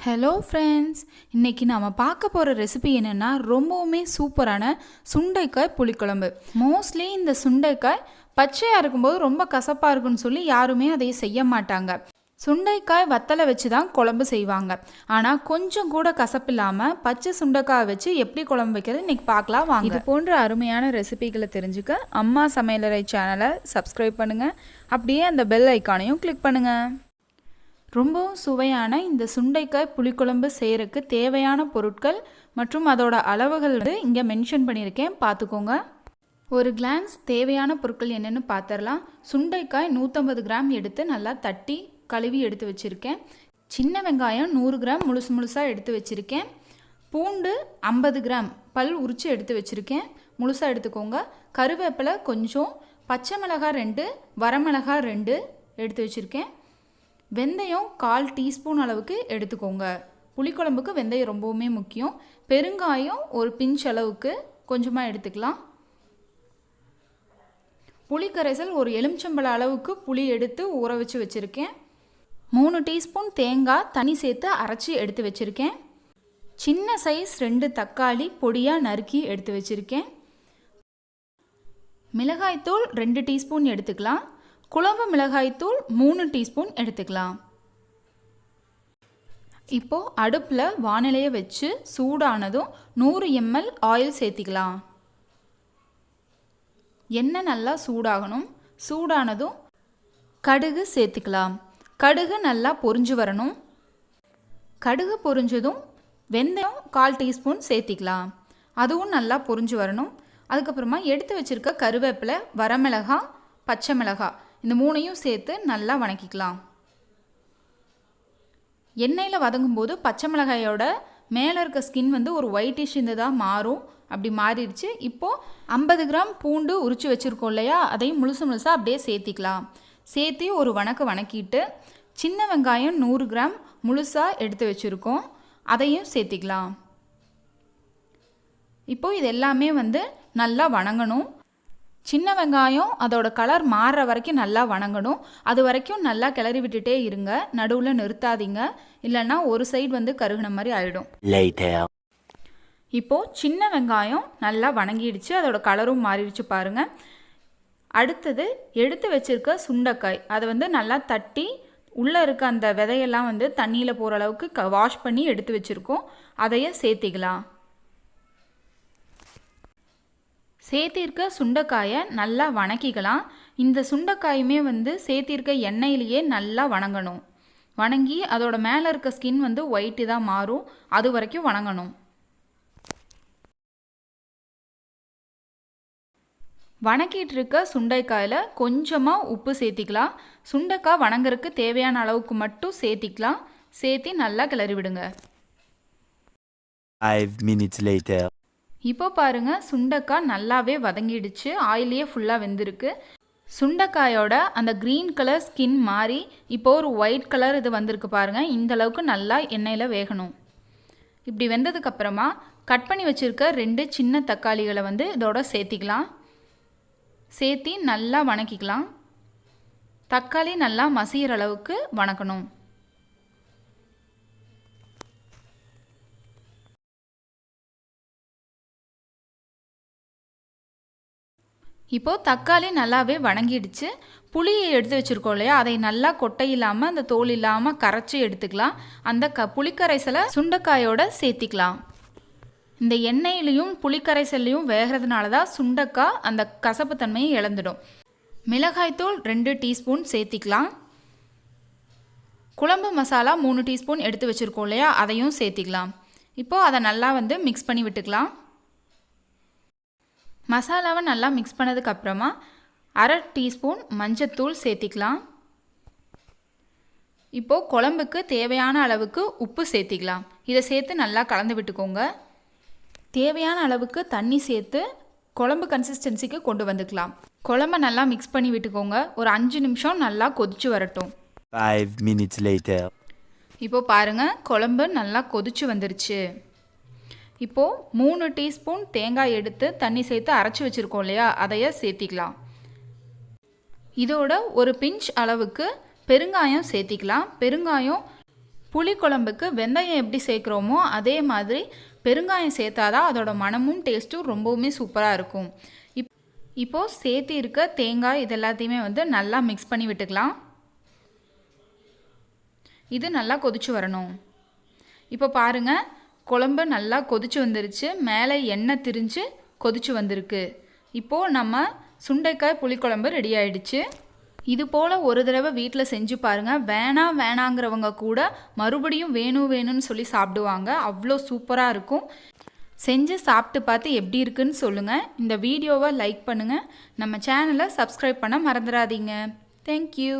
Hello friends, இன்றைக்கி நாம் பார்க்க போகிற ரெசிபி என்னென்னா ரொம்பவுமே சூப்பரான சுண்டைக்காய் புளிக்குழம்பு. மோஸ்ட்லி இந்த சுண்டைக்காய் பச்சையாக இருக்கும்போது ரொம்ப கசப்பாக இருக்குன்னு சொல்லி யாருமே அதை செய்ய மாட்டாங்க. சுண்டைக்காய் வத்தலை வச்சு தான் குழம்பு செய்வாங்க. ஆனால் கொஞ்சம் கூட கசப்பு இல்லாமல் பச்சை சுண்டைக்காய் வச்சு எப்படி குழம்பு வைக்கிறது இன்றைக்கி பார்க்கலாம் வாங்க. இது போன்ற அருமையான ரெசிபிகளை தெரிஞ்சுக்க அம்மா சமையலறை சேனலை சப்ஸ்கிரைப் பண்ணுங்கள். அப்படியே அந்த பெல் ஐக்கானையும் கிளிக் பண்ணுங்கள். ரொம்பவும் சுவையான இந்த சுண்டைக்காய் புளிக்குழம்பு செய்கிறதுக்கு தேவையான பொருட்கள் மற்றும் அதோட அளவுகள் இங்கே மென்ஷன் பண்ணியிருக்கேன், பார்த்துக்கோங்க. ஒரு கிளான்ஸ் தேவையான பொருட்கள் என்னென்னு பார்த்துடலாம். சுண்டைக்காய் 150 கிராம் எடுத்து நல்லா தட்டி கழுவி எடுத்து வச்சுருக்கேன். சின்ன வெங்காயம் 100 கிராம் முழுசாக எடுத்து வச்சுருக்கேன். பூண்டு 50 கிராம் பல் உரித்து எடுத்து வச்சுருக்கேன், முழுசாக எடுத்துக்கோங்க. கருவேப்பிலை கொஞ்சம், பச்சை மிளகாய் 2, வரமிளகாய் 2 எடுத்து வச்சுருக்கேன். வெந்தயம் 1/4 டீஸ்பூன் அளவுக்கு எடுத்துக்கோங்க. புளிக்குழம்புக்கு வெந்தயம் ரொம்பவுமே முக்கியம். பெருங்காயம் ஒரு பிஞ்ச் அளவுக்கு கொஞ்சமாக எடுத்துக்கலாம். புளி கரைசல் ஒரு எலுமிச்சம்பழ அளவுக்கு புளி எடுத்து ஊற வச்சு வச்சுருக்கேன். 3 டீஸ்பூன் தேங்காய் தண்ணி சேர்த்து அரைச்சி எடுத்து வச்சுருக்கேன். சின்ன சைஸ் 2 தக்காளி பொடியாக நறுக்கி எடுத்து வச்சுருக்கேன். மிளகாய்த்தூள் 2 டீஸ்பூன் எடுத்துக்கலாம். குழம்பு மிளகாய்த்தூள் 3 டீஸ்பூன் எடுத்துக்கலாம். இப்போது அடுப்பில் வானிலையை வச்சு சூடானதும் 100 ml ஆயில் சேர்த்திக்கலாம். எண்ணெய் நல்லா சூடாகணும். சூடானதும் கடுகு சேர்த்துக்கலாம். கடுகு நல்லா பொரிஞ்சு வரணும். கடுகு பொரிஞ்சதும் வெந்தயம் 1/4 டீஸ்பூன் சேர்த்திக்கலாம். அதுவும் நல்லா பொரிஞ்சு வரணும். அதுக்கப்புறமா எடுத்து வச்சுருக்க கருவேப்பிலை, வரமிளகாய், பச்சை மிளகாய் இந்த 3ஐயும் சேர்த்து நல்லா வணக்கிக்கலாம். எண்ணெயில் வதங்கும்போது பச்சை மிளகாயோட மேலே இருக்க ஸ்கின் ஒரு ஒயிட்டிஷ் இருந்ததாக மாறும். அப்படி மாறிடுச்சு. இப்போது 50 கிராம் பூண்டு உரித்து வச்சுருக்கோம் இல்லையா, அதையும் முழுசாக அப்படியே சேர்த்திக்கலாம். சேர்த்து ஒரு வணக்கிட்டு சின்ன வெங்காயம் 100 கிராம் முழுசாக எடுத்து வச்சுருக்கோம், அதையும் சேர்த்திக்கலாம். இப்போது இது எல்லாமே நல்லா வணங்கணும். சின்ன வெங்காயம் அதோட கலர் மாறுற வரைக்கும் நல்லா வணங்கணும். அது வரைக்கும் நல்லா கிளறி விட்டுட்டே இருங்க, நடுவில் நிறுத்தாதீங்க, இல்லைன்னா ஒரு சைடு கருகுன மாதிரி ஆகிடும். இப்போது சின்ன வெங்காயம் நல்லா வணங்கிடுச்சு, அதோட கலரும் மாறிடுச்சு பாருங்கள். அடுத்தது எடுத்து வச்சுருக்க சுண்டைக்காய், அதை நல்லா தட்டி உள்ளே இருக்க அந்த விதையெல்லாம் தண்ணியில் போகிற அளவுக்கு வாஷ் பண்ணி எடுத்து வச்சுருக்கோம், அதையே சேர்த்திக்கலாம். சேர்த்திருக்க சுண்டைக்காயை நல்லா வணக்கிக்கலாம். இந்த சுண்டைக்காயுமே சேர்த்திருக்க எண்ணெயிலேயே நல்லா வணங்கணும். வணங்கி அதோட மேலே இருக்க ஸ்கின் ஒயிட்டு தான் மாறும், அது வரைக்கும் வணங்கணும். வணக்கிட்டு இருக்க சுண்டைக்காயில் கொஞ்சமாக உப்பு சேர்த்திக்கலாம். சுண்டைக்காய் வணங்குறதுக்கு தேவையான அளவுக்கு மட்டும் சேர்த்திக்கலாம். சேர்த்தி நல்லா கிளறி விடுங்க. 5 minutes later. இப்போ பாருங்கள், சுண்டைக்காய் நல்லாவே வதங்கிடுச்சு, ஆயிலே ஃபுல்லாக வெந்திருக்கு. சுண்டைக்காயோட அந்த க்ரீன் கலர் ஸ்கின் மாறி இப்போது ஒரு ஒயிட் கலர் இது வந்திருக்கு பாருங்கள். இந்த அளவுக்கு நல்லா எண்ணெயில் வேகணும். இப்படி வெந்ததுக்கப்புறமா கட் பண்ணி வச்சுருக்க 2 சின்ன தக்காளிகளை இதோட சேர்த்திக்கலாம். சேர்த்தி நல்லா வணக்கிக்கலாம். தக்காளி நல்லா மசிகிற அளவுக்கு வணக்கணும். இப்போது தக்காளி நல்லாவே வணங்கிடுச்சு. புளியை எடுத்து வச்சுருக்கோம் இல்லையா, அதை நல்லா கொட்டை இல்லாமல் அந்த தோல் இல்லாமல் கரைச்சி எடுத்துக்கலாம். அந்த புளிக்கரைசலை சுண்டைக்காயோட சேர்த்திக்கலாம். இந்த எண்ணெயிலையும் புளிக்கரைசல்லையும் வேகிறதுனால தான் சுண்டைக்காய் அந்த கசப்பு தன்மையை இழந்துடும். மிளகாய்த்தூள் 2 டீஸ்பூன் சேர்த்திக்கலாம். குழம்பு மசாலா 3 டீஸ்பூன் எடுத்து வச்சுருக்கோம் இல்லையா, அதையும் சேர்த்திக்கலாம். இப்போது அதை நல்லா மிக்ஸ் பண்ணி விட்டுக்கலாம். மசாலாவை நல்லா மிக்ஸ் பண்ணதுக்கப்புறமா 1/2 டீஸ்பூன் மஞ்சத்தூள் சேர்த்திக்கலாம். இப்போது குழம்புக்கு தேவையான அளவுக்கு உப்பு சேர்த்திக்கலாம். இதை சேர்த்து நல்லா கலந்து விட்டுக்கோங்க. தேவையான அளவுக்கு தண்ணி சேர்த்து குழம்பு கன்சிஸ்டன்சிக்கு கொண்டு வந்துக்கலாம். குழம்பை நல்லா மிக்ஸ் பண்ணி விட்டுக்கோங்க. ஒரு 5 நிமிஷம் நல்லா கொதிச்சு வரட்டும். 5 minutes later. இப்போது பாருங்கள், குழம்பு நல்லா கொதிச்சு வந்துருச்சு. இப்போது 3 டீஸ்பூன் தேங்காய் எடுத்து தண்ணி சேர்த்து அரைச்சி வச்சுருக்கோம் இல்லையா, அதையே சேர்த்திக்கலாம். இதோட ஒரு பிஞ்ச் அளவுக்கு பெருங்காயம் சேர்த்திக்கலாம். பெருங்காயம் புளிக்குழம்புக்கு வெந்தயம் எப்படி சேர்க்குறோமோ அதே மாதிரி பெருங்காயம் சேர்த்தாதான் அதோட மனமும் டேஸ்ட்டும் ரொம்பவுமே சூப்பராக இருக்கும். இப்போது சேர்த்து இருக்க தேங்காய் இது எல்லாத்தையுமே வந்து நல்லா மிக்ஸ் பண்ணி விட்டுக்கலாம். இது நல்லா கொதிச்சு வரணும். இப்போ பாருங்கள், குழம்பு நல்லா கொதிச்சு வந்துருச்சு, மேலே எண்ணெய் திரிஞ்சு கொதிச்சு வந்திருக்கு. இப்போது நம்ம சுண்டைக்காய் புளிக்குழம்பு ரெடி ஆயிடுச்சு. இது போல் ஒரு தடவை வீட்டில் செஞ்சு பாருங்கள். வேணாங்கிறவங்க கூட மறுபடியும் வேணும்னு சொல்லி சாப்பிடுவாங்க. அவ்வளோ சூப்பராக இருக்கும். செஞ்சு சாப்பிட்டு பார்த்து எப்படி இருக்குன்னு சொல்லுங்கள். இந்த வீடியோவை லைக் பண்ணுங்கள். நம்ம சேனலை சப்ஸ்கிரைப் பண்ண மறந்துடாதீங்க. தேங்க்யூ.